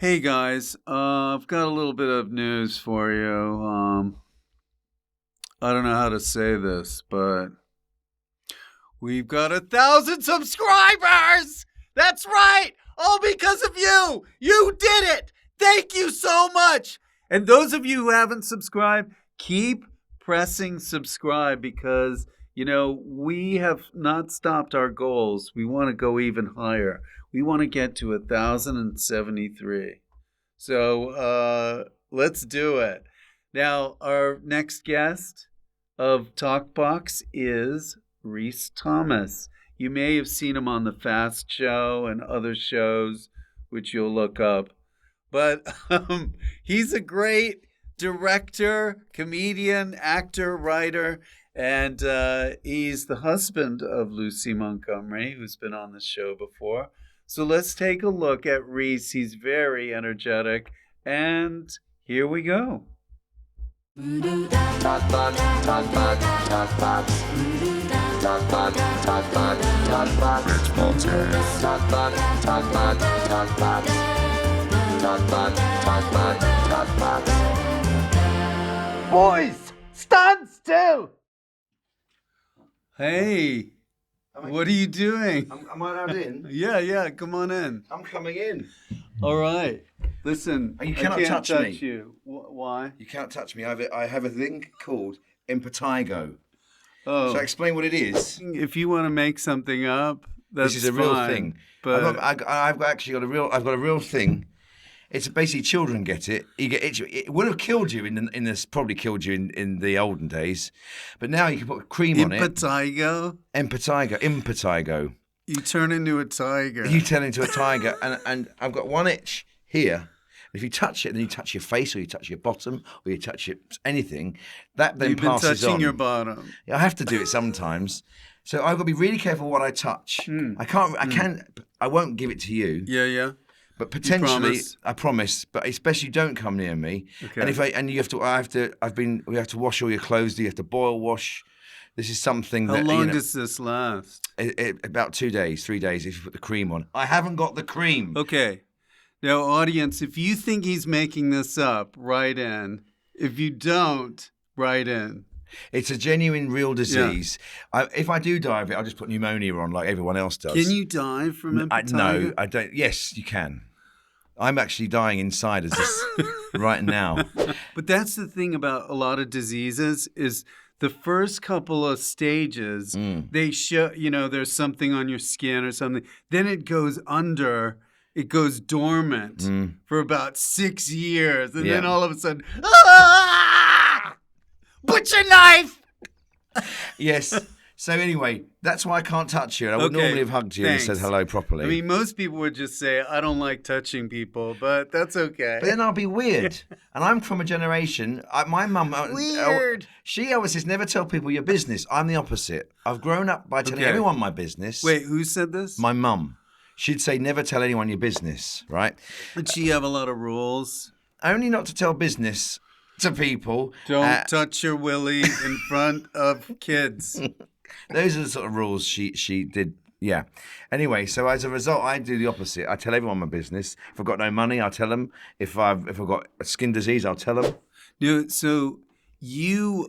Hey guys, I've got a little bit of news for you. I don't know how to say this, but we've got 1,000 subscribers! That's right! All because of you! You did it! Thank you so much! And those of you who haven't subscribed, keep pressing subscribe because, we have not stopped our goals. We want to go even higher. We want to get to 1,073. So let's do it. Now, our next guest of TalkBox is Rhys Thomas. You may have seen him on The Fast Show and other shows, which you'll look up. But he's a great director, comedian, actor, writer, and he's the husband of Lucy Montgomery, who's been on the show before. So let's take a look at Rhys. He's very energetic, and here we go. Boys, stand still! Hey, what are you doing? Am I allowed in? Yeah, come on in. I'm coming in. All right. Listen, You cannot I can't touch me. you. Why? You can't touch me. I have a thing called Impetigo. Oh, So I explain what it is. if you want to make something up, that's This is a real fine, thing. But I've actually got a real thing. It's basically children get it. You get it would have killed you in this, probably killed you in the olden days, but now you can put cream on it. Impetigo? Impetigo. You turn into a tiger. You turn into a tiger, and I've got one itch here. If you touch it, then you touch your face, or you touch your bottom, or you touch anything. That then You've been passes touching on. your bottom. I have to do it sometimes, so I've got to be really careful what I touch. I won't give it to you. Yeah. But potentially, promise? I promise. But especially, don't come near me. Okay. And we have to wash all your clothes. You have to boil wash. This is something How that. long does this last? About 2 days, 3 days. If you put the cream on, I haven't got the cream. Okay. Now, audience, if you think he's making this up, write in. If you don't, write in. It's a genuine, real disease. Yeah. If I do die of it, I'll just put pneumonia on like everyone else does. Can you die from impetigo? No, I don't. Yes, you can. I'm actually dying inside as this right now. But that's the thing about a lot of diseases is the first couple of stages, they show, there's something on your skin or something. Then it goes dormant for about 6 years. And then all of a sudden, butcher knife! Yes. So anyway, that's why I can't touch you. I would normally have hugged you and said hello properly. I mean, most people would just say, I don't like touching people, but that's okay. But then I'll be weird. And I'm from a generation, my mum... Weird. She always says, never tell people your business. I'm the opposite. I've grown up by telling everyone my business. Wait, who said this? My mum. She'd say, never tell anyone your business, right? Did she have a lot of rules? Only not to tell business to people. Don't touch your willy in front of kids. Those are the sort of rules she did. Yeah. Anyway, so as a result, I do the opposite. I tell everyone my business. If I've got no money, I'll tell them. If I've got a skin disease, I'll tell them. So you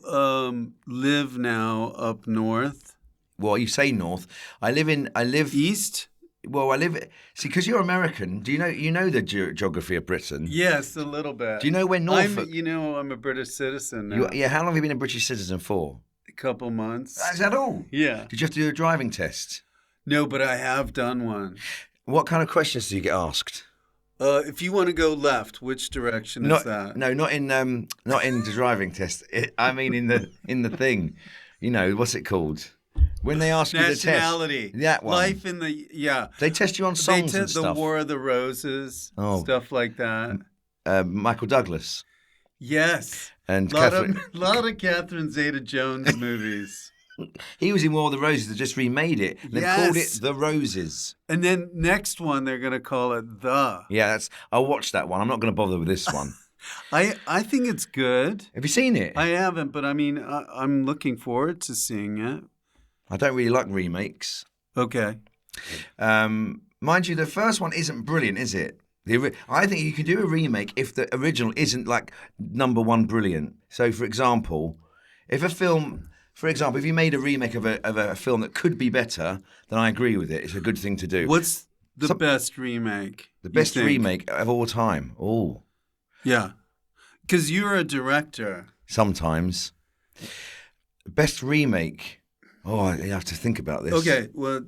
live now up north. Well, you say north. I live east. Well, see, because you're American. Do you know the geography of Britain? Yes, a little bit. Do you know where Norfolk? I'm a British citizen now. How long have you been a British citizen for? A couple months. Is that all? Yeah. Did you have to do a driving test? No, but I have done one. What kind of questions do you get asked? If you want to go left, which direction is that? No, not in the driving test. I mean in the thing. What's it called? When they ask you the test. Nationality. That one. Life in the, yeah. They test you on songs and stuff. The War of the Roses, stuff like that. Michael Douglas. Yes. And a lot of Catherine Zeta-Jones movies. He was in War of the Roses. They just remade it. They called it The Roses. And then next one, they're going to call it The. Yeah, I'll watch that one. I'm not going to bother with this one. I think it's good. Have you seen it? I haven't, but I mean, I'm looking forward to seeing it. I don't really like remakes. Okay. Mind you, the first one isn't brilliant, is it? I think you can do a remake if the original isn't like number one brilliant. So, for example, if you made a remake of a film that could be better, then I agree with it. It's a good thing to do. What's the best remake? The best remake of all time? Oh, yeah, because you're a director. Sometimes. Best remake? Oh, you have to think about this. Okay, well,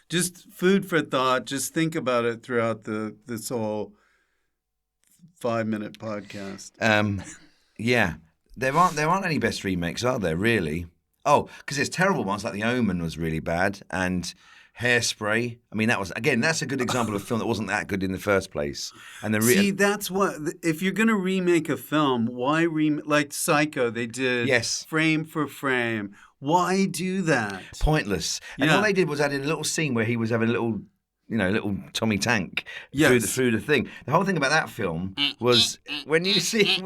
just food for thought. Just think about it throughout this whole 5-minute podcast. Yeah, there aren't any best remakes, are there? Really? Oh, because there's terrible ones like The Omen was really bad, and Hairspray. I mean, that's a good example of a film that wasn't that good in the first place. And that's what, if you're gonna remake a film, why like Psycho? They did frame for frame. Why do that? Pointless. And all they did was add in a little scene where he was having a little Tommy Tank through the thing. The whole thing about that film was when you see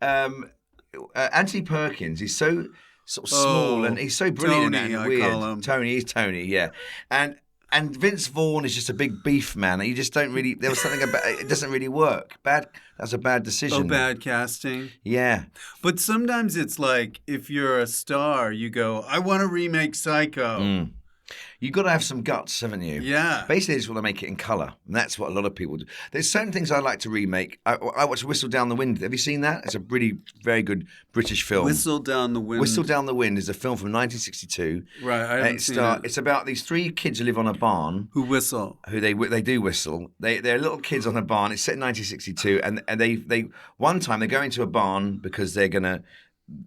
Anthony Perkins, he's so sort of small and he's so brilliant Tony, and weird. I call him. He's Tony, yeah. And Vince Vaughn is just a big beef man. You just don't really. There was something about it doesn't really work. That's a bad decision. Oh, bad casting. Yeah. But sometimes it's like if you're a star, you go, I want to remake Psycho. You've got to have some guts, haven't you? Yeah. Basically, they just want to make it in colour. And that's what a lot of people do. There's certain things I like to remake. I watched Whistle Down the Wind. Have you seen that? It's a really very good British film. Whistle Down the Wind. Whistle Down the Wind is a film from 1962. Right, I haven't seen it. It's about these 3 kids who live on a barn. Who whistle. Who they do whistle. They're little kids on a barn. It's set in 1962. And they one time they go into a barn because they're going to...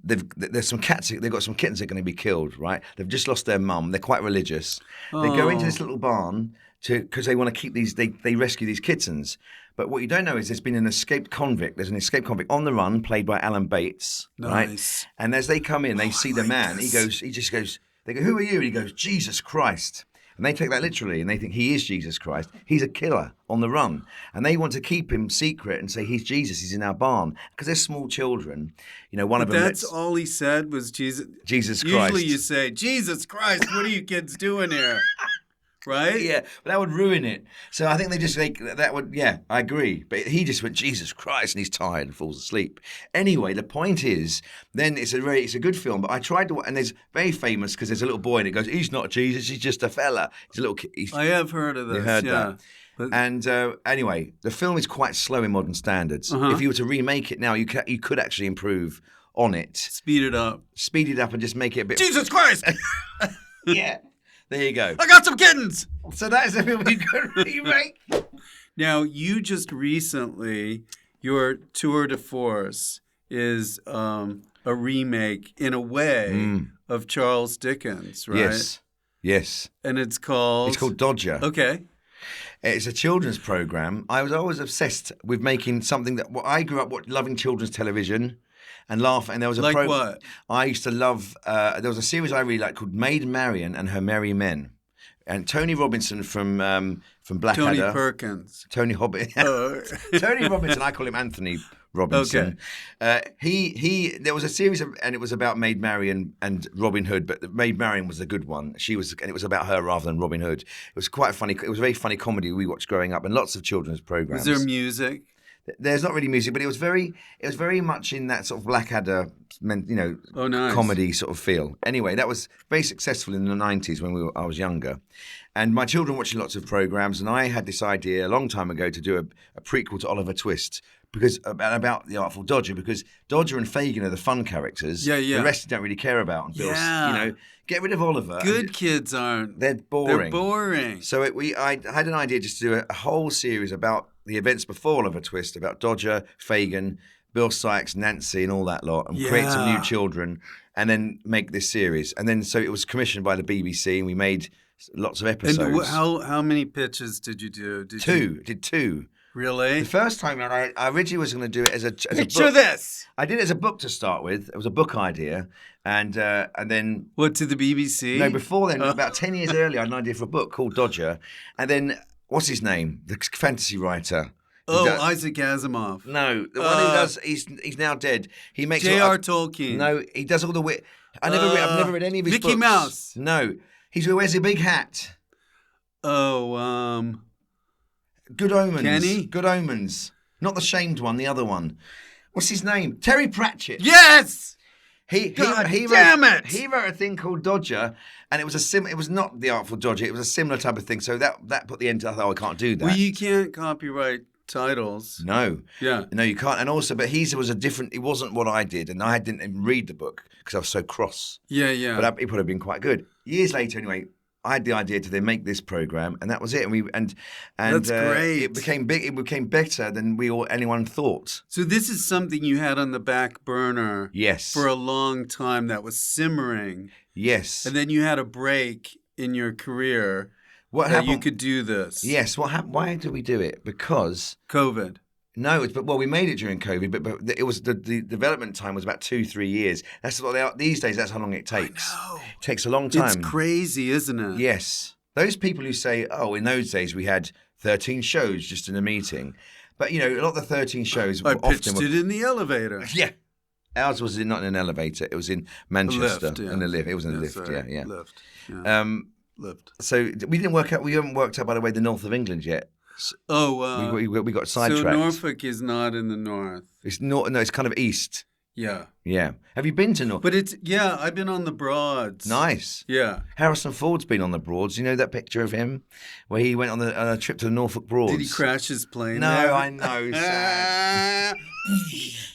There's some cats. They've got some kittens that are going to be killed. Right? They've just lost their mum. They're quite religious. They go into this little barn because they want to keep these. They rescue these kittens. But what you don't know is there's been an escaped convict. There's an escaped convict on the run, played by Alan Bates. Nice. Right? And as they come in, they see the man. This. He just goes. They go, "Who are you?" And he goes, "Jesus Christ." And they take that literally, and they think he is Jesus Christ. He's a killer on the run. And they want to keep him secret and say, he's Jesus, he's in our barn. Because they're small children. One of them... That's all he said was Jesus... Jesus Christ. Usually you say, Jesus Christ, what are you kids doing here? Right? Yeah, but that would ruin it. So I think I agree. But he just went, Jesus Christ, and he's tired and falls asleep. Anyway, the point is, then it's a good film, but I tried to, and there's very famous because there's a little boy and it goes, he's not Jesus, he's just a fella. He's a little kid. I have heard of this. You heard that. But... And anyway, the film is quite slow in modern standards. If you were to remake it now, you could actually improve on it. Speed it up and just make it a bit... Jesus Christ! Yeah. There you go. I got some kittens! So that is a film you could remake. Now, you just recently, your tour de force is a remake, in a way, of Charles Dickens, right? Yes. And it's called... Dodger. Okay. It's a children's program. I was always obsessed with making something that... I grew up loving children's television and laughing. And there was a what? I used to love... there was a series I really liked called Maid Marian and Her Merry Men. And Tony Robinson from Blackadder. Tony Perkins. Tony Robinson, I call him Anthony Robinson. Okay. There was a series and it was about Maid Marian and Robin Hood, but Maid Marian was the good one. And it was about her rather than Robin Hood. It was quite funny. It was a very funny comedy we watched growing up, and lots of children's programs. Was there music? There's not really music, but it was very much in that sort of Blackadder, nice. comedy sort of feel. Anyway, that was very successful in the 90s when I was younger. And my children watched lots of programs, and I had this idea a long time ago to do a prequel to Oliver Twist. Because about the Artful Dodger, because Dodger and Fagin are the fun characters. Yeah. The rest you don't really care about. Get rid of Oliver. Good kids aren't. They're boring. They're boring. So I had an idea just to do a whole series about the events before Oliver Twist, about Dodger, Fagin, Bill Sykes, Nancy, and all that lot, and create some new children, and then make this series. And then so it was commissioned by the BBC, and we made lots of episodes. And how many pitches did you do? Did two. Really? The first time I originally was going to do it as a picture book. This. I did it as a book to start with. It was a book idea, and then what, to the BBC? No, before then, about 10 years earlier, I had an idea for a book called Dodger, and then what's his name? The fantasy writer. Isaac Asimov. No, the one who does. He's now dead. He makes J.R. Tolkien. No, he does all the I've never read any of his books. Mickey Mouse. No, he wears a big hat. Good Omens. Kenny? Good Omens. Not the shamed one, the other one. What's his name? Terry Pratchett. Yes! He God he damn wrote, it! He wrote a thing called Dodger, and it was not The Artful Dodger. It was a similar type of thing. So that put the end to. I thought, I can't do that. Well, you can't copyright titles. No. Yeah. No, you can't. And also, but his was a different. It wasn't what I did, and I didn't even read the book because I was so cross. Yeah, yeah. But it would have been quite good. Years later, anyway, I had the idea to then make this program, and that was it. And That's great. It became big. It became better than anyone thought. So this is something you had on the back burner. Yes. For a long time that was simmering. Yes. And then you had a break in your career. What that happened? you could do this. Yes. What happened? Why did we do it? Because COVID. No, we made it during COVID, but it was the development time was about 2-3 years. That's what they are these days. That's how long it takes. I know. It takes a long time. It's crazy, isn't it? Yes, those people who say, "Oh, in those days we had 13 shows just in a meeting," but a lot of the 13 shows. I pitched it in the elevator. Yeah, ours was not in an elevator. It was in Manchester Lift, yeah. in a lift. It was in a lift. Sorry. Yeah. Lift. Yeah. Lift. So we didn't work out. We haven't worked out, by the way, the north of England yet. Oh, we got sidetracked. So Norfolk is not in the north. It's not. No, it's kind of east. Yeah. Yeah. Have you been to Norfolk? But I've been on the Broads. Nice. Yeah. Harrison Ford's been on the Broads. You know that picture of him where he went on a trip to the Norfolk Broads? Did he crash his plane? No, there? I know. Sad.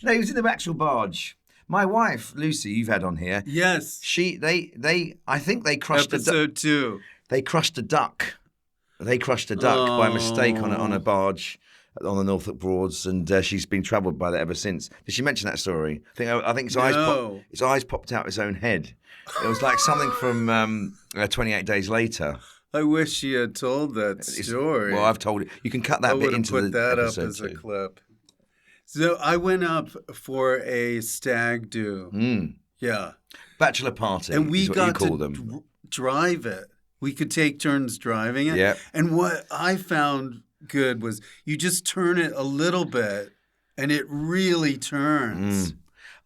No, he was in the actual barge. My wife, Lucy, you've had on here. Yes. I think they crushed Episode 2. They crushed a duck. They crushed a duck by mistake on a barge on the Norfolk Broads, and she's been troubled by that ever since. Did she mention that story? I think his eyes popped out his own head. It was like something from 28 Days Later. I wish she had told that story. Well, I've told it. You can cut that bit into put the that episode up as too. a clip. So I went up for a stag do. Yeah. Bachelor party, and we is what got you call to them. drive it. We could take turns driving it. Yep. And what I found good was you just turn it a little bit and it really turns.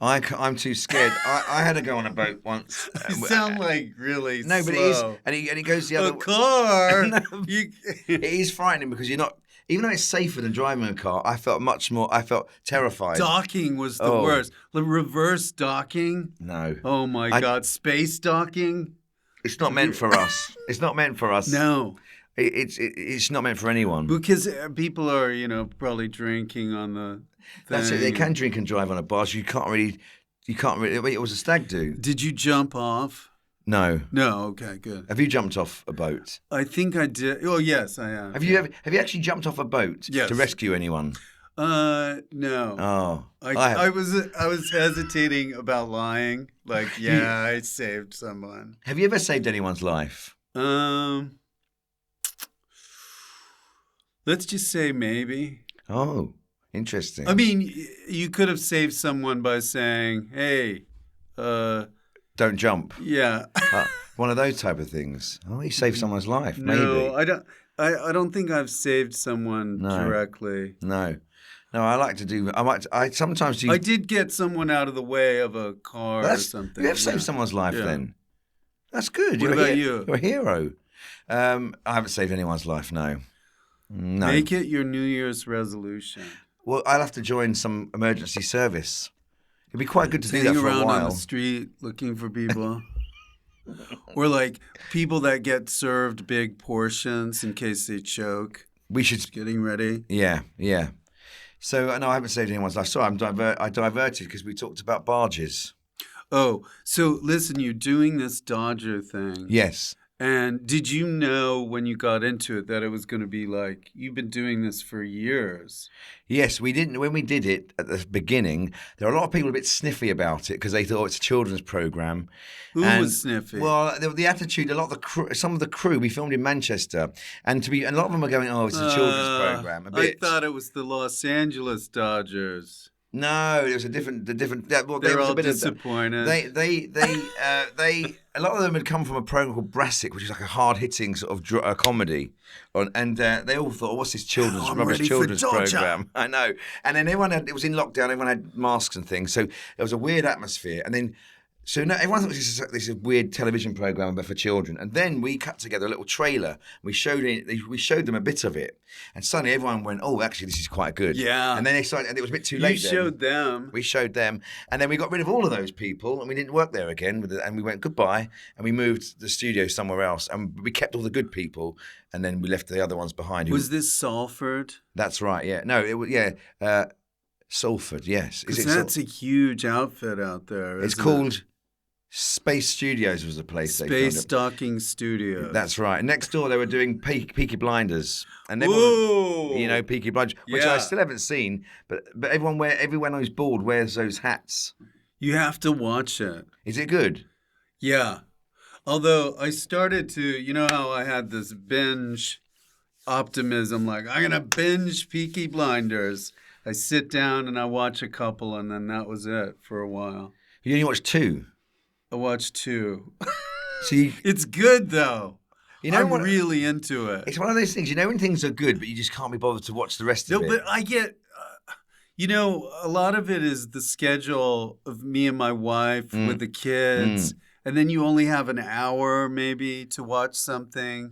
I'm too scared. I had to go on a boat once. You sound like really slow. But it is. And he goes the other way. A car? No, it is frightening because you're not, even though it's safer than driving a car, I felt terrified. Docking was the worst. The reverse docking? No. Oh my God. Space docking? It's not meant for us. It's not meant for us. No. It's not meant for anyone. Because people are, probably drinking on the thing. That's it. They can drink and drive on a barge. You can't really. It was a stag do. Did you jump off? No. No. Okay. Good. Have you jumped off a boat? I think I did. Oh yes, I have. Have you actually jumped off a boat to rescue anyone? No. Oh. I was hesitating about lying. Like, I saved someone. Have you ever saved anyone's life? Let's just say maybe. Oh, interesting. I mean, you could have saved someone by saying, "Hey, don't jump." Yeah. One of those type of things. Oh, you saved someone's life. Maybe. No, I don't. I don't think I've saved someone directly. No, I like to do. I sometimes do. I did get someone out of the way of a car or something. You have saved someone's life then. That's good. What about you? You're a hero. I haven't saved anyone's life. No. Make it your New Year's resolution. Well, I'll have to join some emergency service. It'd be quite good to do that for a around while. On the street looking for people. Or like people that get served big portions in case they choke. We should getting ready. Yeah. So no, I haven't saved anyone's life. Sorry, I diverted because we talked about barges. Oh, so listen, you're doing this Dodger thing. Yes. And did you know when you got into it that it was going to be like, you've been doing this for years? Yes, we didn't. When we did it at the beginning, there were a lot of people a bit sniffy about it because they thought it's a children's program. Who was sniffy? Well, the attitude, a lot of the crew, some of the crew, we filmed in Manchester, and a lot of them are going, "Oh, it's a children's program." I thought it was the Los Angeles Dodgers. No, it was a different. Well, they're all disappointed. A lot of them had come from a program called Brassic, which is like a hard-hitting sort of comedy, and they all thought, "What's this rubbish children's program?" I know. And then it was in lockdown. Everyone had masks and things, so there was a weird atmosphere. And then So no, everyone thought this is a weird television program but for children, and then we cut together a little trailer. We showed them a bit of it, and suddenly everyone went, "Oh, actually, this is quite good." Yeah. And then they started, and it was a bit too late. You showed them. We showed them, and then we got rid of all of those people, and we didn't work there again. And we went goodbye, and we moved the studio somewhere else, and we kept all the good people, and then we left the other ones behind. Was this Salford? That's right. Yeah. No, it was. Yeah. Salford. Yes. Because that's a huge outfit out there. It's called Space Studios was the place. Space Docking Studios. That's right. Next door, they were doing Peaky Blinders, and Peaky Blinders, which I still haven't seen. But everyone who's bored wears those hats. You have to watch it. Is it good? Yeah. Although I started to, you know how I had this binge optimism, like I'm gonna binge Peaky Blinders. I sit down and I watch a couple, and then that was it for a while. You only watched 2. I watched 2. See, it's good though. I'm what, really into it. It's one of those things, when things are good, but you just can't be bothered to watch the rest of it. No, but I get, a lot of it is the schedule of me and my wife with the kids, and then you only have an hour maybe to watch something.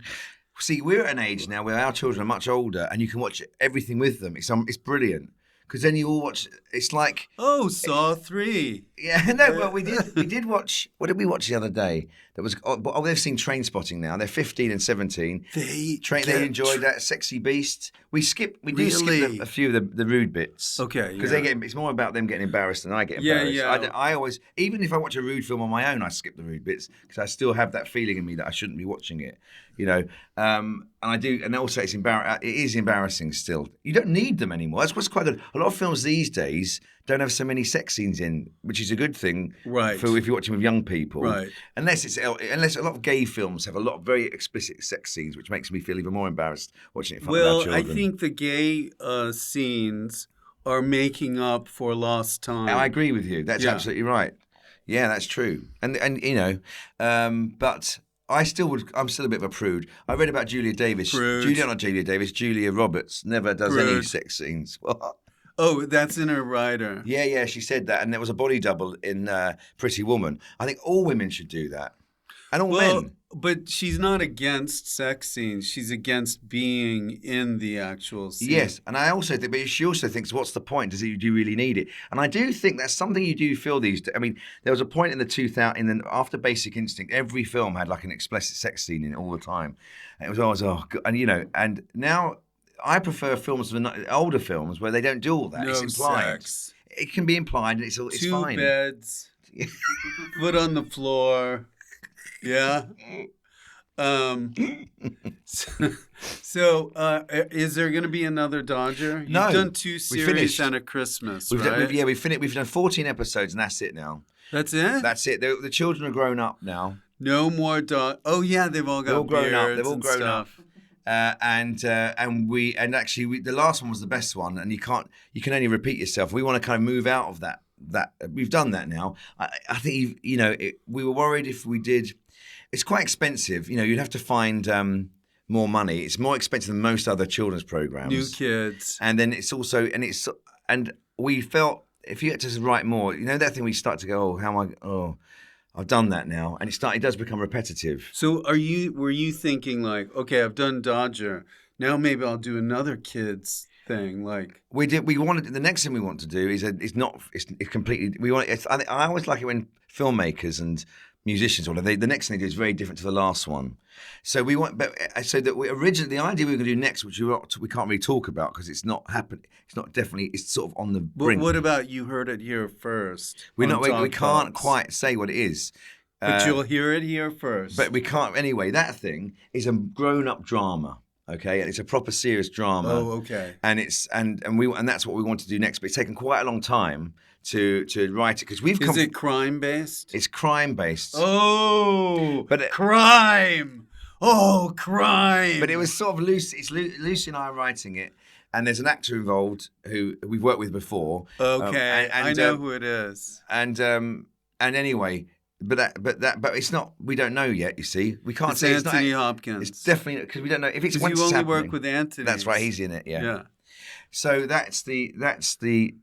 See, we're at an age now where our children are much older, and you can watch everything with them. It's brilliant. Because then you all watch. It's like Saw 3. Yeah, no. Well, we did watch. What did we watch the other day? That was. They've seen Trainspotting now. They're 15 and 17. They enjoyed that. Sexy Beast. We skip a few of the rude bits. Okay. Because it's more about them getting embarrassed than I get embarrassed. Yeah. I always, even if I watch a rude film on my own, I skip the rude bits because I still have that feeling in me that I shouldn't be watching it. And I do, and also it is embarrassing still. You don't need them anymore. That's what's quite good. A lot of films these days don't have so many sex scenes in, which is a good thing, right? For if you're watching with young people, right? Unless a lot of gay films have a lot of very explicit sex scenes, which makes me feel even more embarrassed watching it in front of our children. I think the gay scenes are making up for lost time. I agree with you. That's absolutely right. Yeah, that's true. But I'm still a bit of a prude. I read about Julia Davis. Julia Roberts never does any sex scenes. Oh, that's in her writer. Yeah, she said that. And there was a body double in Pretty Woman. I think all women should do that. And all men. But she's not against sex scenes. She's against being in the actual scene. Yes, and I also think, but she also thinks, what's the point? Do you really need it? And I do think that's something you do feel these days. I mean, there was a point in the 2000s, after Basic Instinct, every film had like an explicit sex scene in it all the time. And it was always, and now I prefer older films where they don't do all that. No it's implied. Sex. It can be implied, and it's fine. 2 beds, foot on the floor. Yeah. So, is there going to be another Dodger? You've done 2 series and a Christmas, right? We've finished. We've done 14 episodes, and that's it now. That's it? That's it. The children are grown up now. No more Oh yeah, they've all got beards. They've all grown up. And actually the last one was the best one, and you can only repeat yourself. We want to kind of move out of that we've done that now. I think we were worried if we did. It's quite expensive. You'd have to find more money. It's more expensive than most other children's programs. New kids. And then it's also, and we felt if you had to write more, that thing we start to go, I've done that now. And it does become repetitive. So were you thinking like, okay, I've done Dodger. Now maybe I'll do another kids thing. Like the next thing we want to do is completely, I always like it when filmmakers and musicians, the next thing they do is very different to the last one. So we want, originally the idea we were going to do next, which we can't really talk about because it's not happened. It's not definitely. It's sort of on the brink. But what about you heard it here first? We can't quite say what it is. But you'll hear it here first. But we can't anyway. That thing is a grown-up drama. Okay, and it's a proper serious drama. Oh, okay. And it's and that's what we want to do next. But it's taken quite a long time to write it because Is it crime based? It's crime based. Oh, but crime. Oh, crime. But it was sort of Lucy. It's Lucy and I are writing it, and there's an actor involved who we've worked with before. Okay, I know who it is. And anyway. But it's not. We don't know yet. You see, we can't say it's Anthony Hopkins. It's definitely because we don't know if it's. You only work with Anthony. That's right. He's in it. Yeah. Yeah. So that's the.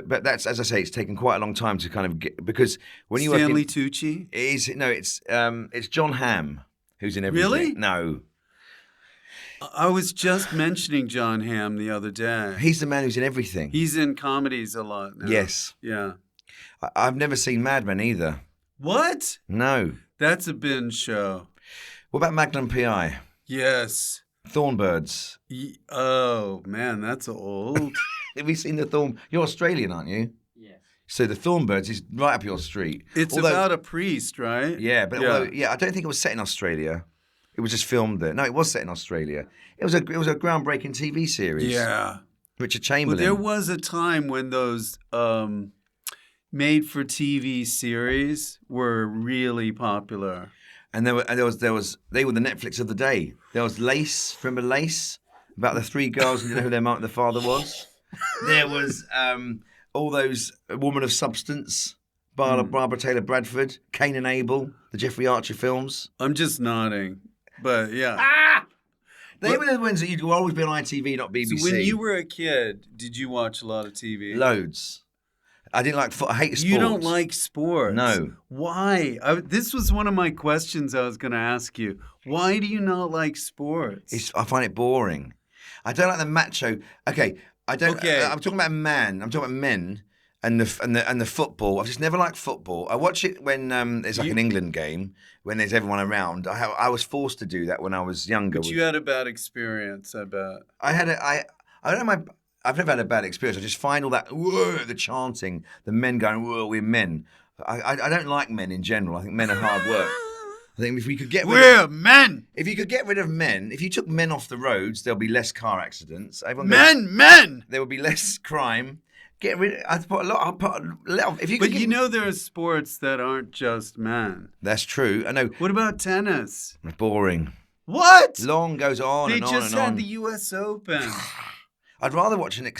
But that's, as I say, it's taken quite a long time to kind of get, because when you Stanley work Tucci? it's John Hamm who's in everything. Really? No. I was just mentioning John Hamm the other day. He's the man who's in everything. He's in comedies a lot now. Yes. Yeah. I've never seen Mad Men either. What? No. That's a binge show. What about Magnum P.I.? Yes. Thornbirds. Oh, man, that's old. Have you seen the Thorn? You're Australian, aren't you? Yes. So the Thornbirds is right up your street. It's about a priest, right? Yeah, but although I don't think it was set in Australia. It was just filmed there. No, it was set in Australia. It was a groundbreaking TV series. Yeah. Richard Chamberlain. Well, there was a time when those made-for-TV series were really popular. And there was they were the Netflix of the day. There was Lace, remember Lace? About the three girls who didn't know who their father was. There was all those Woman of Substance, Barbara Taylor Bradford, Cain and Abel, the Jeffrey Archer films. I'm just nodding, but yeah. They were the ones that you'd always be on ITV, not BBC. So when you were a kid, did you watch a lot of TV? Loads. I didn't like. I hate sports. You don't like sports? No. Why? This was one of my questions I was going to ask you. Why do you not like sports? I find it boring. I don't like the macho. Okay, I don't. Okay. I'm talking about man. I'm talking about men and the football. I've just never liked football. I watch it when there's like an England game when there's everyone around. I was forced to do that when I was younger. But you had a bad experience, I bet. I don't know. I've never had a bad experience. I just find all that the chanting, the men going, "Whoa, we're men." I don't like men in general. I think men are hard work. I think if we could get rid of men. If you could get rid of men, if you took men off the roads, there'll be less car accidents. Men. There would be less crime. Get rid. I put a lot. If you. But you know there are sports that aren't just men. That's true. I know. What about tennis? Boring. What? Long goes on They and on just and had on. the U.S. Open. I'd rather watch an.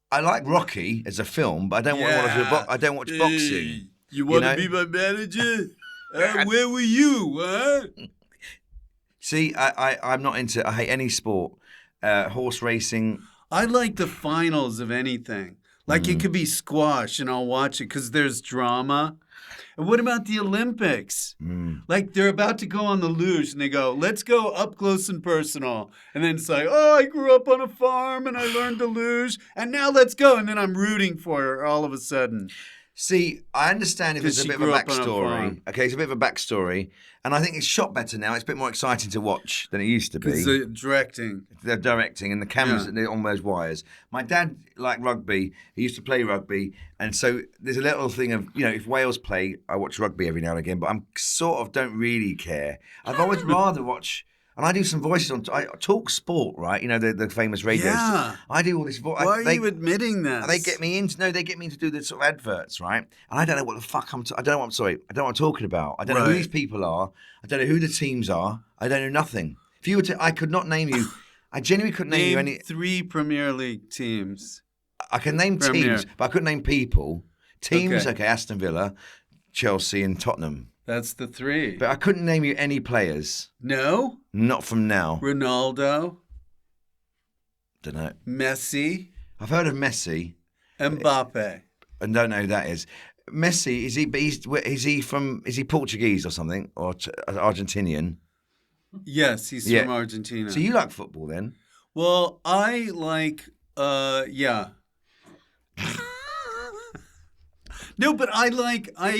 I like Rocky as a film, but I don't I don't watch boxing. You want to be my manager? Where were you? Huh? See, I'm not into. I hate any sport. Horse racing. I like the finals of anything. Like it could be squash, and I'll watch it because there's drama. And what about the Olympics? Like they're about to go on the luge, and they go, "Let's go up close and personal." And then it's like, "Oh, I grew up on a farm, and I learned to luge, and now let's go." And then I'm rooting for her all of a sudden. See, I understand if there's a bit of a backstory. A okay, it's a bit of a backstory. And I think it's shot better now. It's a bit more exciting to watch than it used to be. Because they're directing. They're directing and the cameras they're on those wires. My dad liked rugby. He used to play rugby. And so there's a little thing of, if Wales play, I watch rugby every now and again. But I'm sort of don't really care. I'd always rather watch... And I do some voices on Talk Sport, right? The famous radio. Yeah. I do all this voice. Why are you admitting this? They get me to do the sort of adverts, right? And I don't know what the fuck I don't know what I'm talking about. I don't know who these people are. I don't know who the teams are. I don't know nothing. If you were to, I could not name you. I genuinely couldn't name you any. 3 Premier League teams. I can name teams, but I couldn't name people. Teams, okay, Aston Villa, Chelsea, and Tottenham. That's the 3. But I couldn't name you any players. No? Not from now. Ronaldo? Don't know. Messi? I've heard of Messi. Mbappe? And don't know who that is. Messi, is he Portuguese or something? Or Argentinian? Yes, he's from Argentina. So you like football then? Well, I like, yeah. No, but I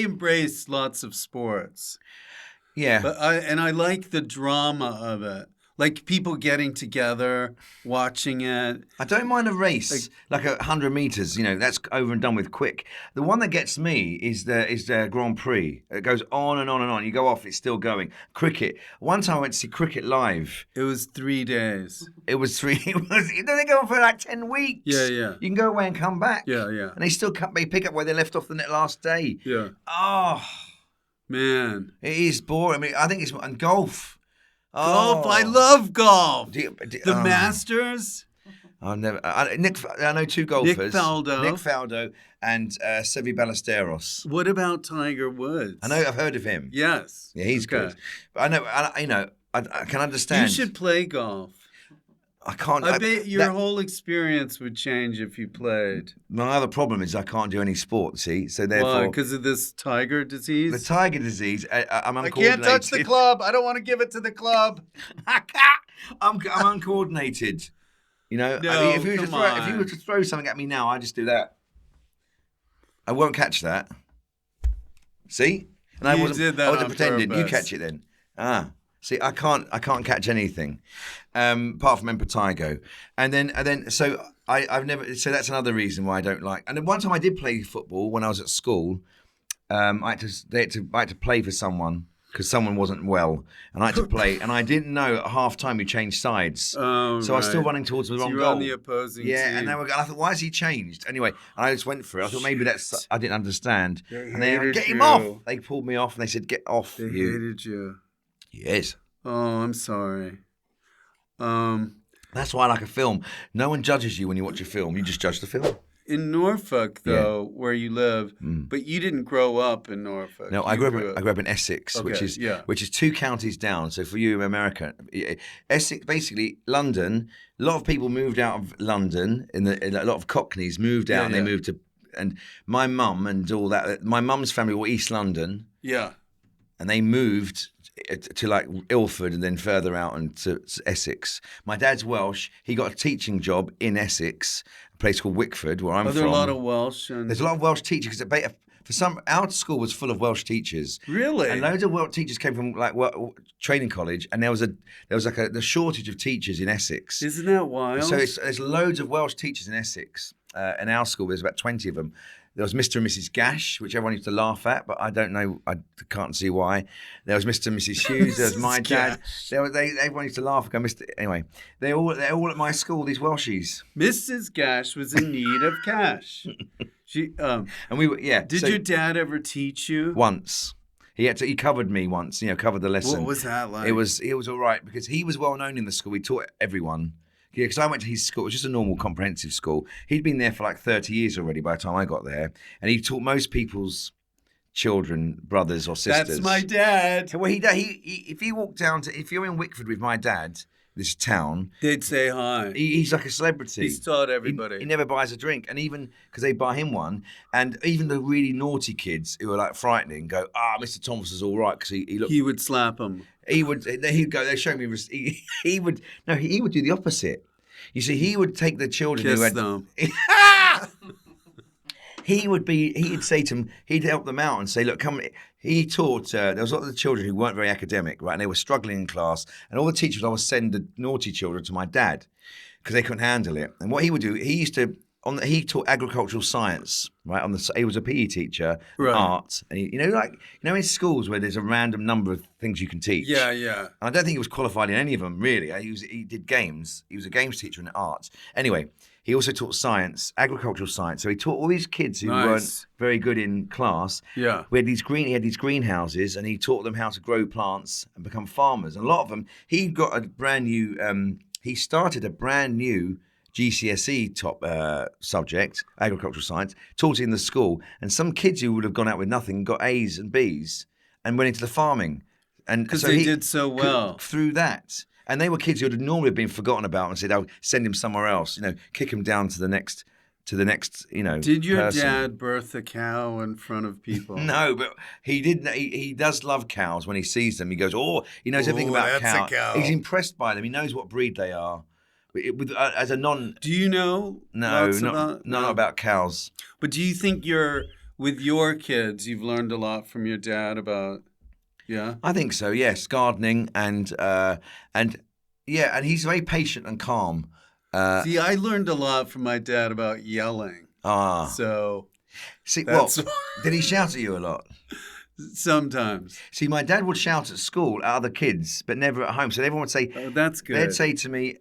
embrace lots of sports. Yeah. But I like the drama of it. Like people getting together, watching it. I don't mind a race, like 100 meters. That's over and done with quick. The one that gets me is the Grand Prix. It goes on and on and on. You go off, it's still going. Cricket. One time I went to see cricket live. It was 3 days. It was 3. They go on for like 10 weeks. Yeah. You can go away and come back. Yeah. And they pick up where they left off the last day. Yeah. Oh man, it is boring. I mean, I think it's and golf. Golf, I love golf. The Masters. I know 2 golfers. Nick Faldo and Seve Ballesteros. What about Tiger Woods? I've heard of him. Yes. Yeah, he's good. But I can understand. You should play golf. I can't. I bet your whole experience would change if you played. My other problem is I can't do any sport. See, so therefore, why? Because of this tiger disease. The tiger disease. I'm uncoordinated. I can't touch the club. I don't want to give it to the club. I'm uncoordinated. You know, No, I mean, if you were to throw something at me now, I just do that. I won't catch that. See? And I wasn't pretending. Purpose. You catch it then. See, I can't catch anything, apart from Impetigo. And then, so I've never. So that's another reason why I don't like. And then one time I did play football when I was at school. I had to play for someone because someone wasn't well, and I had to play. And I didn't know at half time you changed sides. Oh, so I was still running towards the wrong you were goal. on the opposing team. And I thought, why has he changed? Anyway, I just went for it. I thought maybe I didn't understand. And they went, get him off. They pulled me off and they said, get off. They hated you. Yes. Oh, I'm sorry. That's why I like a film. No one judges you when you watch a film. You just judge the film. In Norfolk, though, where you live, but you didn't grow up in Norfolk. No, I grew up in Essex, which is 2 counties down. So for you, America, Essex, basically London. A lot of people moved out of London. A lot of Cockneys moved out, and they moved to. And my mum and all that. My mum's family were East London. Yeah, and they moved to like Ilford and then further out and to Essex. My dad's Welsh. He got a teaching job in Essex, a place called Wickford, where I'm from. Are there a lot of Welsh? There's a lot of Welsh teachers because our school was full of Welsh teachers. Really? And loads of Welsh teachers came from like training college, and there was the shortage of teachers in Essex. Isn't that wild? So there's loads of Welsh teachers in Essex. In our school, there's about 20 of them. There was Mr. and Mrs. Gash, which everyone used to laugh at, but I don't know. I can't see why. There was Mr. and Mrs. Hughes. There was my dad. Everyone used to laugh. Anyway, they're all at my school. These Welshies. Mrs. Gash was in need of cash. And we were Did your dad ever teach you? Once. He covered me once. Covered the lesson. What was that like? It was all right because he was well known in the school. He taught everyone. Yeah, because I went to his school. It was just a normal comprehensive school. He'd been there for like 30 years already by the time I got there. And he taught most people's children, brothers or sisters. That's my dad. Well, if you're in Wickford with my dad, this town. They'd say hi. He's like a celebrity. He's taught everybody. He never buys a drink. And even, because they buy him one, and even the really naughty kids who are like frightening go, Mr. Thomas is all right because he looked. He would slap them. He'd go. They show me. He would do the opposite. You see, he would take the children Kiss who had them. He'd say to them, he'd help them out and say, look, come. He taught. There was a lot of the children who weren't very academic, right, and they were struggling in class. And all the teachers would always send the naughty children to my dad because they couldn't handle it. And what he would do, he taught agricultural science, right? He was a PE teacher, right. Art, and in schools where there's a random number of things you can teach. Yeah. And I don't think he was qualified in any of them really. He did games. He was a games teacher in art. Anyway, he also taught science, agricultural science. So he taught all these kids who weren't very good in class. Yeah. He had these greenhouses, and he taught them how to grow plants and become farmers. And a lot of them, he got a brand new. He started a brand new GCSE top subject, agricultural science, taught it in the school. And some kids who would have gone out with nothing got A's and B's and went into the farming. And because they did so well. Through that. And they were kids who would have normally been forgotten about and said, send him somewhere else, kick him down to the next, Did your person. Dad birth a cow in front of people? No, but he did. He does love cows. When he sees them, he goes, he knows everything about that's a cow. He's impressed by them. He knows what breed they are. As a non... Do you know? No, not about cows. But do you think with your kids, you've learned a lot from your dad about... Yeah? I think so, yes. Gardening and he's very patient and calm. See, I learned a lot from my dad about yelling. So... See, did he shout at you a lot? Sometimes. See, my dad would shout at school at other kids, but never at home. So everyone would say... Oh, that's good. They'd say to me...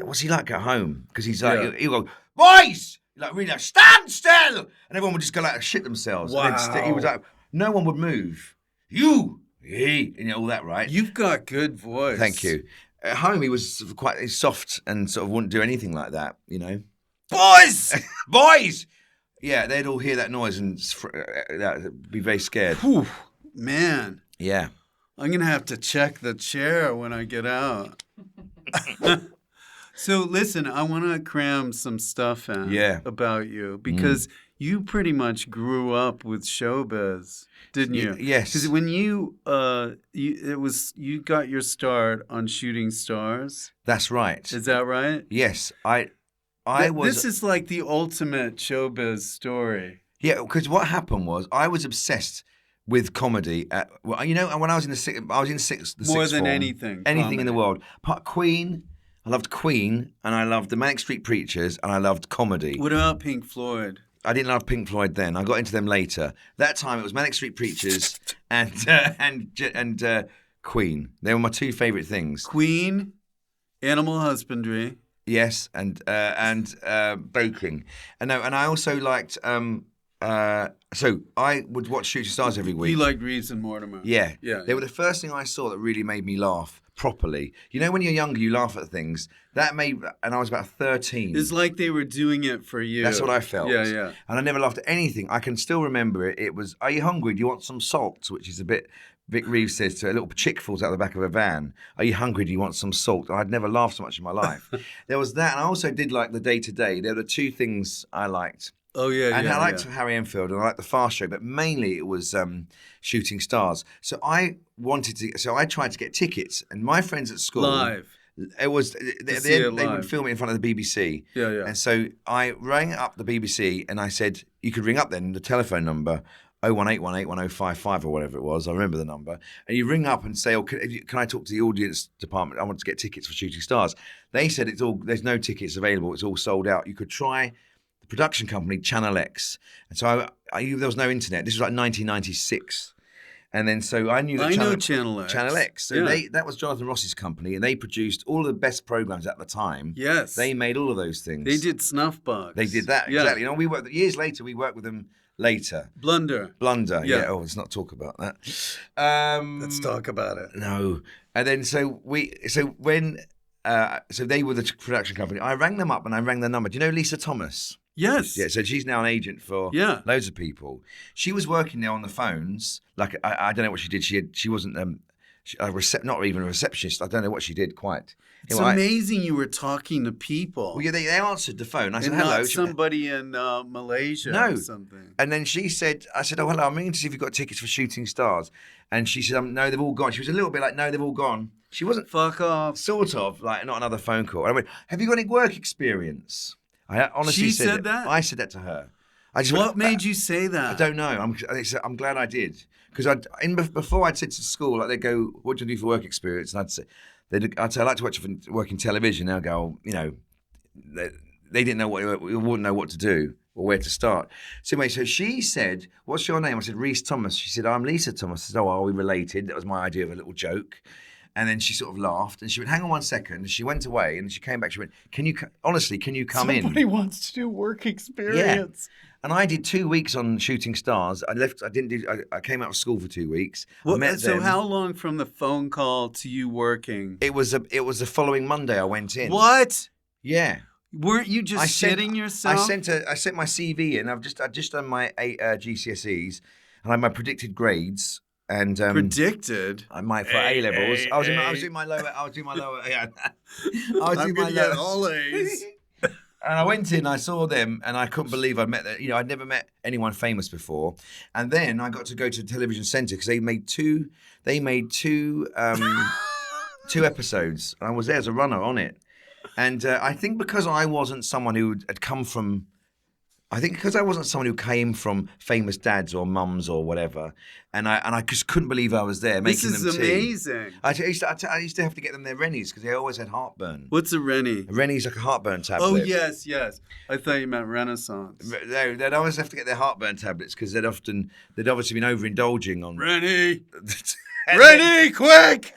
What's he like at home? Because he's like, he'll go, boys! Like, really, stand still! And everyone would just go like and shit themselves. Wow. And he was like, no one would move. You! He! All that, right? You've got good voice. ThatThank you. At home, he was quite soft and sort of wouldn't do anything like that, Boys! Boys! Yeah, they'd all hear that noise and be very scared. Whew, man. Yeah. I'm going to have to check the chair when I get out. So listen, I want to cram some stuff in about you because you pretty much grew up with showbiz, didn't you? Yes. Because when you got your start on Shooting Stars. That's right. Is that right? Yes, This is like the ultimate showbiz story. Yeah, because what happened was I was obsessed with comedy. When I was in the sixth More than form, anything in the world. Queen. I loved Queen, and I loved the Manic Street Preachers, and I loved comedy. What about Pink Floyd? I didn't love Pink Floyd then. I got into them later. That time it was Manic Street Preachers and Queen. They were my two favourite things. Queen, Animal Husbandry. Yes, and baking. And I also liked. So I would watch Shooting Stars every week. You liked Rhys and Mortimer. Yeah. They were the first thing I saw that really made me laugh properly. You know, when you're younger, you laugh at things. And I was about 13. It's like they were doing it for you. That's what I felt. Yeah. And I never laughed at anything. I can still remember it. It was, "Are you hungry? Do you want some salt?" Which is a bit, Vic Reeves says to a little chick falls out the back of a van. "Are you hungry? Do you want some salt?" And I'd never laughed so much in my life. There was that. And I also did like the day-to-day. There were the two things I liked. Oh, yeah, and I liked Harry Enfield and I liked the Fast Show, but mainly it was Shooting Stars. So I tried to get tickets, and my friends at school live. It was they would film it in front of the BBC. Yeah. And so I rang up the BBC and I said, you could ring up then the telephone number 018181055 or whatever it was. I remember the number. And you ring up and say, "Oh, can I talk to the audience department? I want to get tickets for Shooting Stars." They said there's no tickets available. It's all sold out. You could try production company Channel X. And so there was no internet. This was like 1996. And then so I knew that Channel X. Channel X. So that was Jonathan Ross's company, and they produced all of the best programs at the time. Yes. They made all of those things. They did Snuff Box. They did that, exactly. We worked years later, we worked with them later. Blunder. Yeah. Oh, let's not talk about that. Let's talk about it. No. And then so they were the production company. I rang them up and I rang their number. Do you know Lisa Thomas? Yes. Yeah, so she's now an agent for loads of people. She was working there on the phones. Like, I don't know what she did. She wasn't not even a receptionist. I don't know what she did quite. It's amazing you were talking to people. Well, yeah, they answered the phone. I said, and "Hello." Not somebody in Malaysia or something. And then I said, "Oh, hello, I'm ringing to see if you've got tickets for Shooting Stars." And she said, "No, they've all gone." She was a little bit like, "No, they've all gone." She wasn't. Fuck off. Sort of, like, not another phone call. And I went, "Have you got any work experience?" I honestly she said that? I said that to her. What made you say that? I don't know. I'm glad I did. Because before I'd said to school, like, they'd go, "What do you do for work experience?" And I'd say, "I like to work in television." They'll go, they didn't know wouldn't know what to do or where to start. So anyway, so she said, "What's your name?" I said, "Rhys Thomas." She said, "I'm Lisa Thomas." I said, "Oh, are we related?" That was my idea of a little joke. And then she sort of laughed and she went, "Hang on one second." She went away and she came back. She went, can you come in? Somebody wants to do work experience. Yeah. And I did 2 weeks on Shooting Stars. I came out of school for 2 weeks. So how long from the phone call to you working? It was the following Monday I went in. What? Yeah. Weren't you just shitting yourself? I sent my CV in. I'd just done my GCSEs and I had my predicted grades. And predicted. I might for A levels. I was doing my lower. Yeah. I'm gonna get all A's. And I went in. I saw them, and I couldn't believe I'd met. I'd never met anyone famous before. And then I got to go to the television centre because they made two. Two episodes, and I was there as a runner on it. And I think because I wasn't someone who had come from. I think because I wasn't someone who came from famous dads or mums or whatever, and I just couldn't believe I was there making them tea. This is amazing. I used to have to get them their Rennies because they always had heartburn. What's a Rennie? A Rennie's like a heartburn tablet. Oh, yes. I thought you meant Renaissance. No, they'd always have to get their heartburn tablets because they'd obviously been overindulging on... Rennie! Rennie, quick!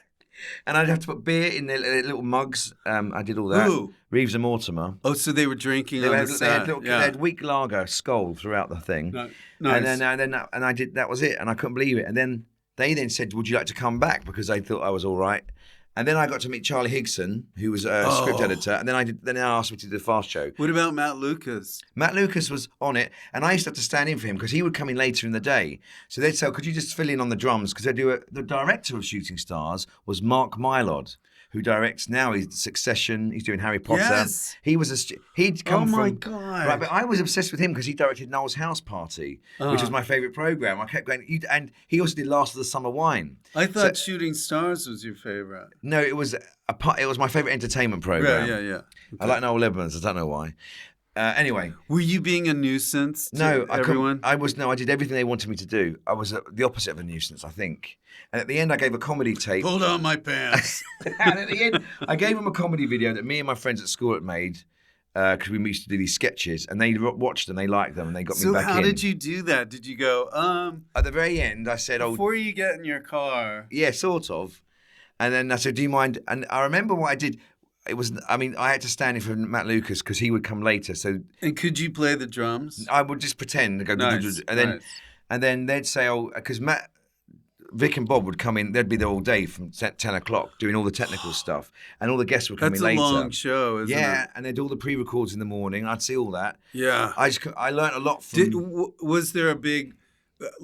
And I'd have to put beer in their little mugs. I did all that. Who? Reeves and Mortimer. Oh, so they were drinking they on had, the they had, set. they had weak lager skull throughout the thing. Nice. And I did. That was it. And I couldn't believe it. And then they said, "Would you like to come back?" Because they thought I was all right. And then I got to meet Charlie Higson, who was a script editor. And then they asked me to do the Fast Show. What about Matt Lucas? Matt Lucas was on it, and I used to have to stand in for him because he would come in later in the day. So they'd say, "Could you just fill in on the drums?" Because the director of Shooting Stars was Mark Mylod, who directs now. He's Succession. He's doing Harry Potter. Yes. He was he'd come from. Oh my God. Right, but I was obsessed with him because he directed Noel's House Party, which was my favourite program. I kept going, and he also did Last of the Summer Wine. I thought Shooting Stars was your favorite. No, it was my favourite entertainment program. Yeah. Okay. I like Noel Edmonds. I don't know why. Anyway, were you being a nuisance to everyone? I did everything they wanted me to do. I was the opposite of a nuisance, I think. And at the end, I gave a comedy tape. Pull down my pants. And at the end, I gave them a comedy video that me and my friends at school had made because we used to do these sketches, and they watched them, they liked them, and they got me back in. So how did you do that? Did you go, At the very end, I said, before you get in your car. Yeah, sort of. And then I said, do you mind? And I remember what I did. I had to stand in for Matt Lucas because he would come later. So, and could you play the drums? I would just pretend to go, nice, and then they'd say, because Vic and Bob would come in. They'd be there all day from 10 o'clock doing all the technical stuff, and all the guests would come in later. That's a long show, isn't it? Yeah, and they'd do all the pre-records in the morning. I'd see all that. Yeah, I learned a lot from. Was there a big,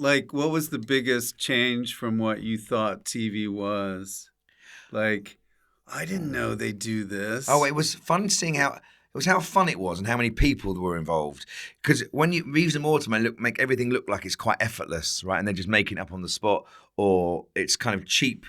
what was the biggest change from what you thought TV was? I didn't know they do this. Oh, it was fun seeing how fun it was and how many people were involved. Because when Reeves and Mortimer make everything look like it's quite effortless, right? And they're just making it up on the spot, or it's kind of cheap.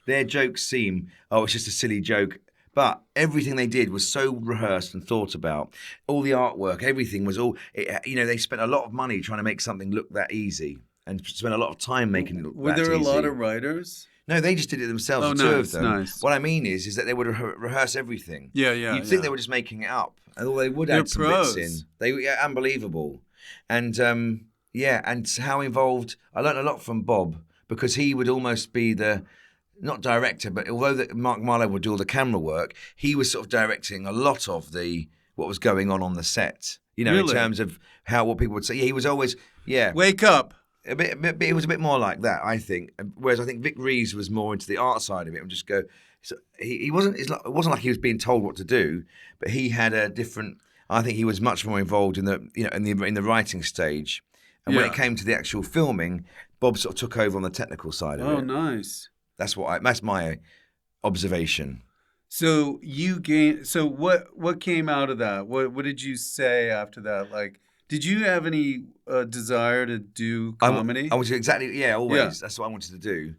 Their jokes seem, it's just a silly joke. But everything they did was so rehearsed and thought about. All the artwork, everything was they spent a lot of money trying to make something look that easy and spent a lot of time making it look that easy. Were there a lot of writers? No, they just did it themselves, the two of them. Nice. What I mean is that they would rehearse everything. Yeah. You'd think they were just making it up, although they would add some bits in. They were unbelievable, and and how involved. I learned a lot from Bob because he would almost be the not director, but although Mark Marlowe would do all the camera work, he was sort of directing a lot of what was going on the set. Really? In terms of what people would say. Yeah, he was always wake up. It was a bit more like that, I think. Whereas I think Vic Reeves was more into the art side of it and just go. So he wasn't. It wasn't like he was being told what to do, but he had a different. I think he was much more involved in the writing stage, and when it came to the actual filming, Bob sort of took over on the technical side of it. Oh, nice. That's my observation. So So what came out of that? What did you say after that? Did you have any desire to do comedy? I was always. Yeah. That's what I wanted to do,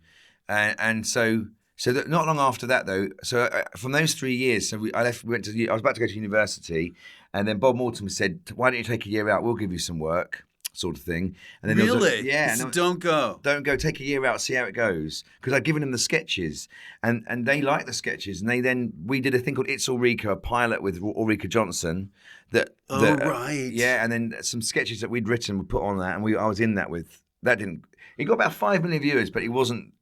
and so not long after that though. So from those 3 years, I left. I was about to go to university, and then Bob Mortimer said, "Why don't you take a year out? We'll give you some work." Sort of thing. And then really? So don't go. Don't go. Take a year out, see how it goes. Because I'd given them the sketches, and they liked the sketches. And we did a thing called It's Ulrika, a pilot with Ulrika Johnson. Right. Yeah, and then some sketches that we'd written were put on that, and I was in that with that. It got about 5 million viewers, but it wasn't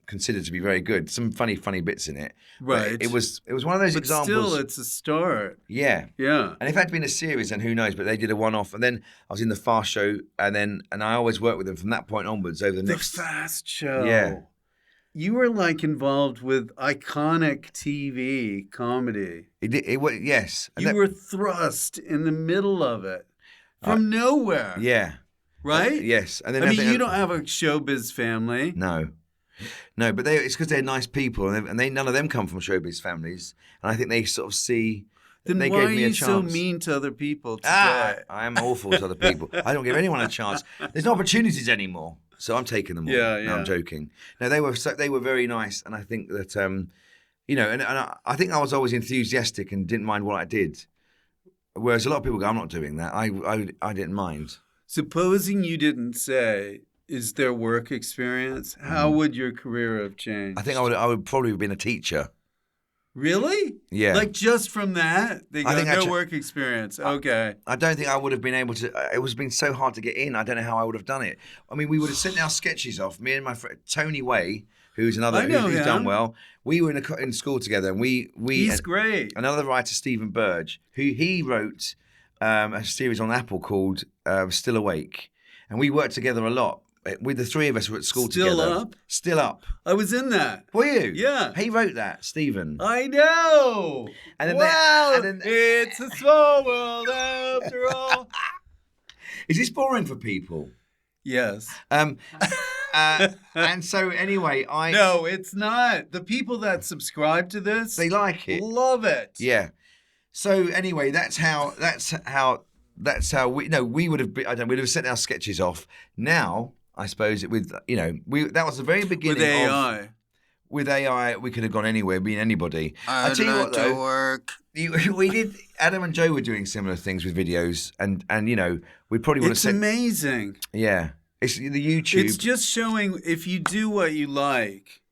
considered to be very good. Some funny bits in it. Right. But it was one of those examples. Still, it's a start. Yeah. Yeah. And if it had been a series, then who knows? But they did a one-off, and then I was in the Fast Show, and I always worked with them from that point onwards over the next. The Fast Show. Yeah. You were involved with iconic TV comedy. Yes. You were thrust in the middle of it from nowhere. Yeah. Right? Yes. And then you don't have a showbiz family. No, but it's because they're nice people, and none of them come from showbiz families, and I think they sort of see. Then they why gave me are a you chance. so mean to other people today? I am awful to other people. I don't give anyone a chance. There's no opportunities anymore, so I'm taking them all. Yeah. No, I'm joking. No, they were very nice, and I think that and I think I was always enthusiastic and didn't mind what I did, whereas a lot of people go, "I'm not doing that." I didn't mind. Supposing you didn't say, is there work experience? How would your career have changed? I think I would probably have been a teacher. Really? Yeah. Just from that? They go, no work experience. Okay. I don't think I would have been able to. It was been so hard to get in. I don't know how I would have done it. I mean, we would have sent our sketches off. Me and my friend Tony Way, who's another who's done well. We were in school together, and he's great. Another writer, Stephen Burge, he wrote a series on Apple called Still Awake, and we worked together a lot. The three of us were at school together. Still Up. I was in that. Were you? Yeah. He wrote that, Stephen. I know. And then it's a small world after all. Is this boring for people? Yes. And so anyway, No, it's not. The people that subscribe to this, they like it. love it. Yeah. So anyway, that's how we would have we'd have sent our sketches off. Now, I suppose that was the very beginning with AI. With AI, we could have gone anywhere, been anybody. I tell you what, though, work. We did. Adam and Joe were doing similar things with videos, and we probably would have said. It's amazing. Yeah, it's the YouTube. It's just showing if you do what you like,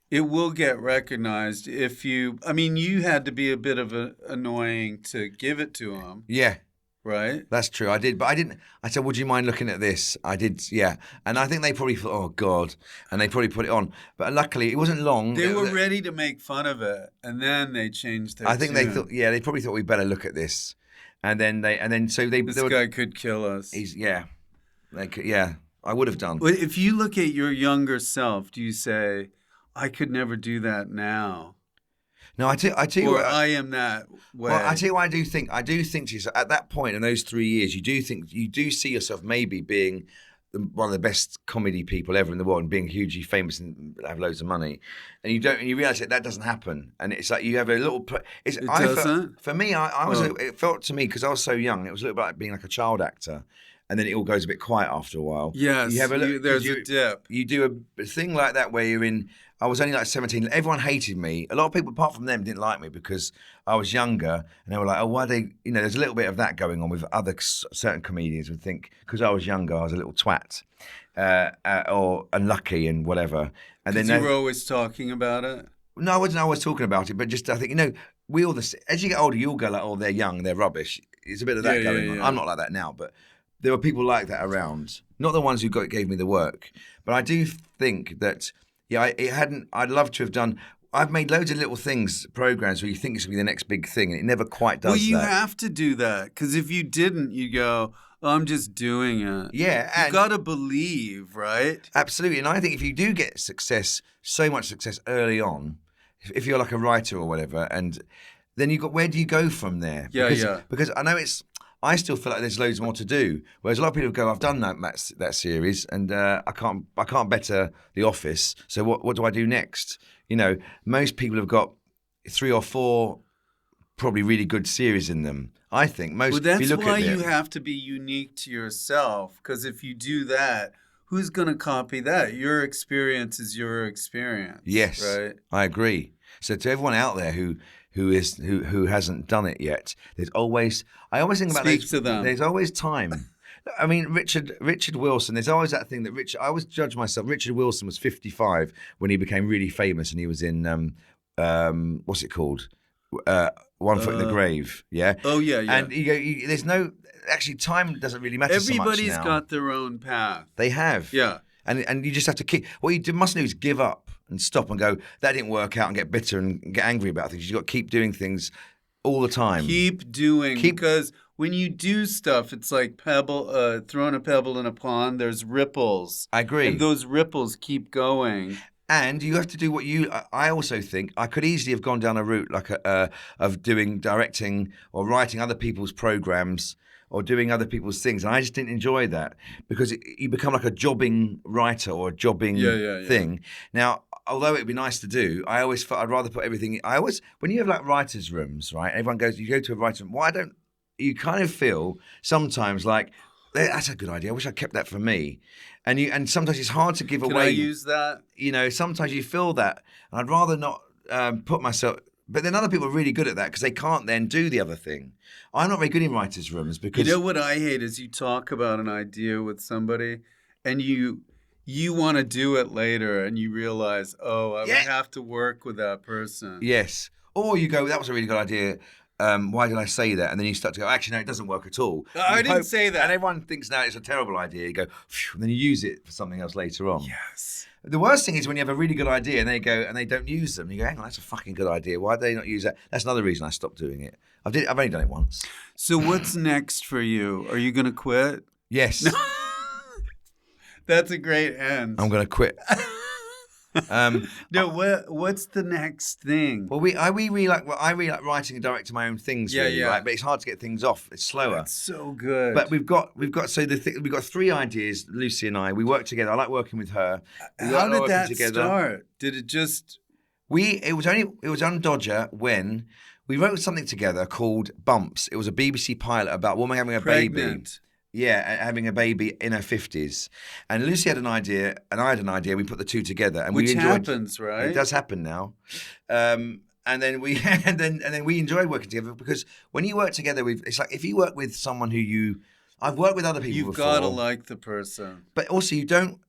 it will get recognized. You had to be a bit of annoying to give it to them. Yeah. Right? That's true. I did, but I didn't. I said, would you mind looking at this? I did, yeah. And I think they probably thought, oh, God. And they probably put it on. But luckily, it wasn't long. They were ready to make fun of it. And then they changed their I think tune. they thought, they probably thought we'd better look at this. And then This guy could kill us. I would have done. But if you look at your younger self, do you say, I could never do that now? No, I tell you what, I am that way. Well, I tell you what I do think to yourself, at that point in those 3 years, you do see yourself maybe being one of the best comedy people ever in the world and being hugely famous and have loads of money, and you realise that doesn't happen, and it's like you have a little. It doesn't. For me, it felt to me because I was so young, it was a little bit like being like a child actor. And then it all goes a bit quiet after a while. Yes, there's a dip. You do a thing like that where you're in. I was only like 17. Everyone hated me. A lot of people, apart from them, didn't like me because I was younger. And they were like, oh, why they, there's a little bit of that going on with other certain comedians would think because I was younger, I was a little twat or unlucky and whatever. And then you were always talking about it? No, I wasn't always talking about it, but just I think, as you get older, you all go like, oh, they're young, they're rubbish. It's a bit of that going on. Yeah. I'm not like that now, but there were people like that around. Not the ones who gave me the work. But I do think that, I'd love to have done. I've made loads of little things, programs where you think it's going to be the next big thing, and it never quite does that. Well, you have to do that, because if you didn't, you go, oh, I'm just doing it. Yeah. You've got to believe, right? Absolutely. And I think if you do get so much success early on, if you're like a writer or whatever, and then where do you go from there? Because I know I still feel like there's loads more to do. Whereas a lot of people go, I've done that series, and I can't better The Office. So what do I do next? Most people have got 3 or 4 probably really good series in them. I think most. Well, that's why you have to be unique to yourself. Because if you do that, who's going to copy that? Your experience is your experience. Yes, right. I agree. So to everyone out there who hasn't done it yet, I always think about Speak to them. There's always time. I mean, Richard Wilson, there's always that thing that I always judge myself. Richard Wilson was 55 when he became really famous, and he was in what's it called? One Foot in the Grave. Yeah. Oh yeah. And there's no time doesn't really matter. Everybody's so much now. got their own path. They have. Yeah. And you just have to keep. What you must do is give up and stop and go, that didn't work out, and get bitter and get angry about things. You've got to keep doing things all the time. Keep doing. Because when you do stuff, it's like throwing a pebble in a pond. There's ripples. I agree. And those ripples keep going. And you have to do what I also think I could easily have gone down a route like of doing directing or writing other people's programs or doing other people's things. And I just didn't enjoy that because you become like a jobbing writer or a jobbing thing. Now, although it'd be nice to do, I always felt I'd rather put everything. When you have like writers' rooms, right? Everyone goes, you go to a writer's room. You kind of feel sometimes like, that's a good idea. I wish I kept that for me. And sometimes it's hard to give away. Can I use that? Sometimes you feel that. And I'd rather not put myself. But then other people are really good at that because they can't then do the other thing. I'm not very good in writers' rooms because. You know what I hate is you talk about an idea with somebody and you want to do it later and you realize, I would have to work with that person. Yes. Or you go, that was a really good idea. Why did I say that? And then you start to go, actually, no, it doesn't work at all. I didn't say that. And everyone thinks now it's a terrible idea. You go, phew, and then you use it for something else later on. Yes. The worst thing is when you have a really good idea and they go and they don't use them. You go, hang on, that's a fucking good idea. Why do they not use that? That's another reason I stopped doing it. I've only done it once. So what's next for you? Are you going to quit? Yes. That's a great end. I'm going to quit. No, what's the next thing? Well, I really like writing and directing my own things. Yeah, really, yeah. right? But it's hard to get things off. It's slower. That's so good. But we've got we've got 3 ideas. Lucy and I, we work together. I like working with her. How did that start? Did it just? It was on Dodger when we wrote something together called Bumps. It was a BBC pilot about a woman having a baby. Yeah, having a baby in her 50s. And Lucy had an idea, and I had an idea. We put the two together, and Which happens, right? It does happen now. And then we and then we enjoy working together because when you work together with, it's like if you work with someone I've worked with other people before. You've got to like the person. But also you don't.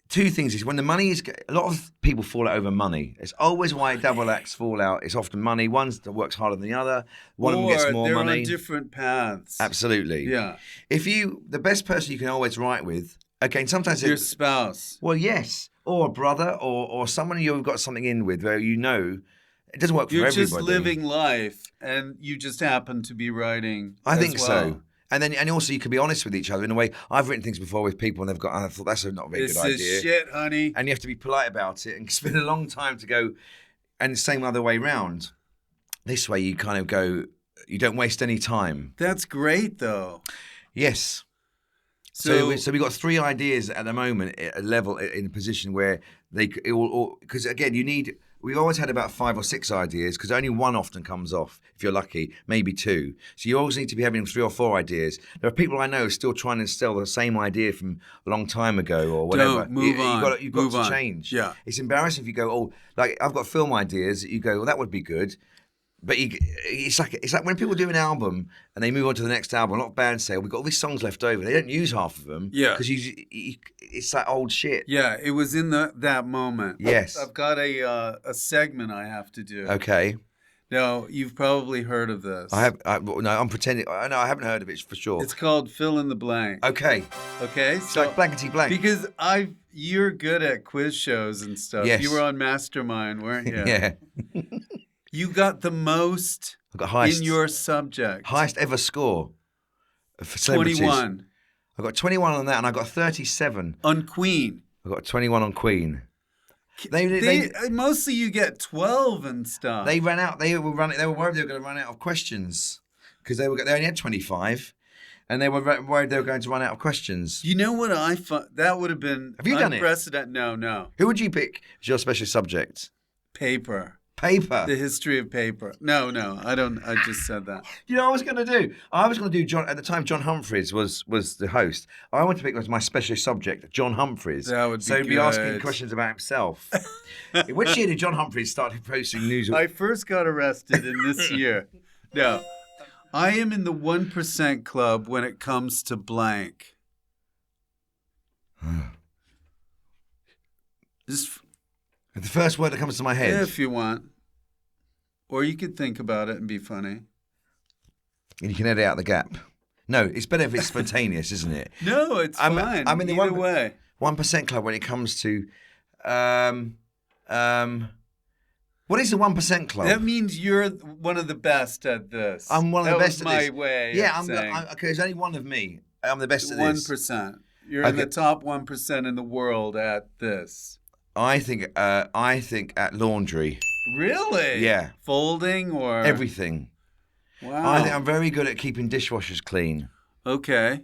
Two things is when the money is, a lot of people fall out over money. It's always why double acts fall out. It's often money. One that works harder than the other. One of them gets more money. They're on different paths. Absolutely. Yeah. The best person you can always write with, again, sometimes your spouse. Well, yes. Or a brother or someone you've got something in with where it doesn't work for everybody. You're just living life and you just happen to be writing. I think so. And also you can be honest with each other in a way. I've written things before with people and I thought that's not a very good idea. This is shit, honey. And you have to be polite about it and spend a long time to go, and the same other way round. This way you kind of go, you don't waste any time. That's great though. Yes. So we got 3 ideas at the moment at a level in a position where because again we've always had about 5 or 6 ideas because only one often comes off if you're lucky, maybe 2. So you always need to be having 3 or 4 ideas. There are people I know still trying to sell the same idea from a long time ago or whatever. Don't move on. You've got to change. Yeah. It's embarrassing if you go, like I've got film ideas. You go, well, that would be good. But it's like when people do an album and they move on to the next album. A lot of bands say, we've got all these songs left over. They don't use half of them. Yeah. Because it's that old shit. Yeah, it was in that moment. Yes. I've got a segment I have to do. Okay. Now, you've probably heard of this. No, I'm pretending. I haven't heard of it for sure. It's called Fill in the Blank. Okay. Okay? It's like blankety blank. Because you're good at quiz shows and stuff. Yes. You were on Mastermind, weren't you? Yeah. You got the most in your subject. Highest ever score for celebrities. 21. I got 21 on that, and I got 37 on Queen. I got 21 on Queen. Mostly you get 12 and stuff. They ran out. They were worried they were going to run out of questions because they only had 25, and they were worried they were going to run out of questions. You know what that would have been. Have you done it? Unprecedented. No. Who would you pick as your special subject? Paper. The history of paper. No, I don't. I just said that. You know what I was going to do? I was going to do John. At the time, John Humphreys was the host. I wanted to pick as my special subject, John Humphreys. That would be so good. He'd be asking questions about himself. Which year did John Humphreys start posting news? I first got arrested in this year. No, I am in the 1% club when it comes to blank. Just. The first word that comes to my head. If you want. Or you could think about it and be funny. And you can edit out the gap. No, it's better if it's spontaneous, isn't it? No, it's fine. I'm in the either way. 1% club when it comes to... what is the 1% club? That means you're one of the best at this. I'm one of the best at this. That was my way Yeah, of saying. okay, there's only one of me. I'm the best at this. 1%. You're in the top 1% in the world at this. I think at laundry. Really? Yeah. Folding or everything. Wow. I think I'm very good at keeping dishwashers clean. Okay,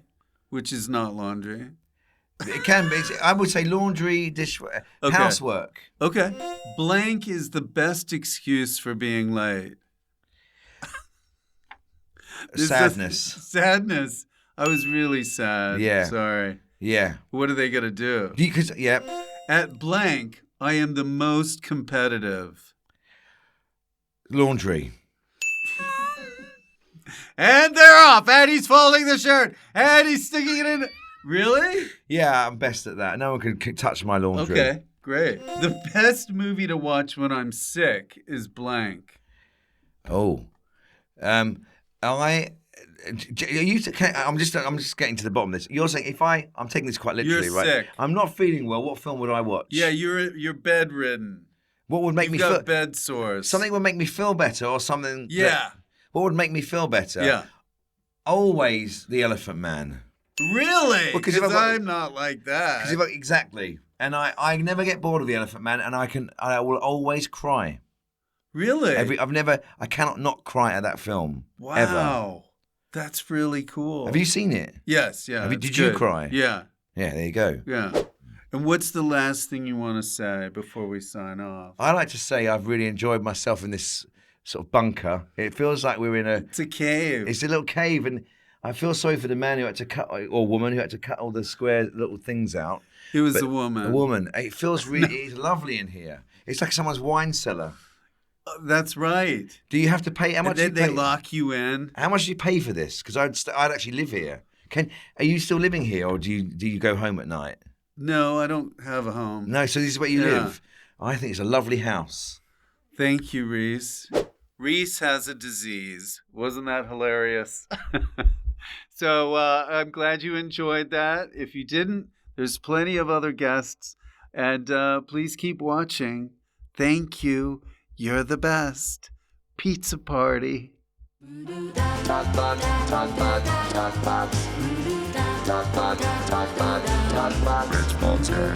which is not laundry. It can be. I would say laundry, housework. Okay. Blank is the best excuse for being late. Sadness. Sadness. I was really sad. Yeah. Sorry. Yeah. What are they gonna do? Yeah. At blank, I am the most competitive. Laundry. And they're off. And he's folding the shirt. And he's sticking it in. Really? Yeah, I'm best at that. No one can touch my laundry. Okay, great. The best movie to watch when I'm sick is blank. Oh. I'm just getting to the bottom of this. You're saying I'm taking this quite literally, You're right? Sick. I'm not feeling well. What film would I watch? Yeah, you're bedridden. What would make me feel bed sores? Something would make me feel better, or something. Yeah. What would make me feel better? Yeah. Always The Elephant Man. Really? Because I'm not like that. Exactly. And I never get bored of the Elephant Man, and I will always cry. Really? I cannot not cry at that film. Wow. Ever. That's really cool. Have you seen it? Yes, yeah. Did you cry? Yeah. Yeah, there you go. Yeah. And what's the last thing you want to say before we sign off? I like to say I've really enjoyed myself in this sort of bunker. It feels like we're in It's a cave. It's a little cave, and I feel sorry for the man who had to cut, or woman who had to cut all the square little things out. It was a woman. A woman. It feels really it's lovely in here. It's like someone's wine cellar. That's right. Do you have to pay? How much? And then they lock you in. How much do you pay for this? Because I'd actually live here. Are you still living here, or do you go home at night? No, I don't have a home. No, so this is where you live. I think it's a lovely house. Thank you, Rhys. Rhys has a disease. Wasn't that hilarious? So I'm glad you enjoyed that. If you didn't, there's plenty of other guests. And please keep watching. Thank you. You're the best. Pizza party. TalkBox. Rich Fulcher.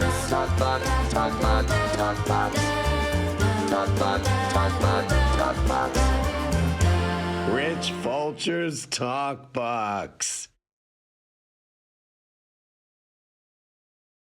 Rich Fulcher's TalkBox.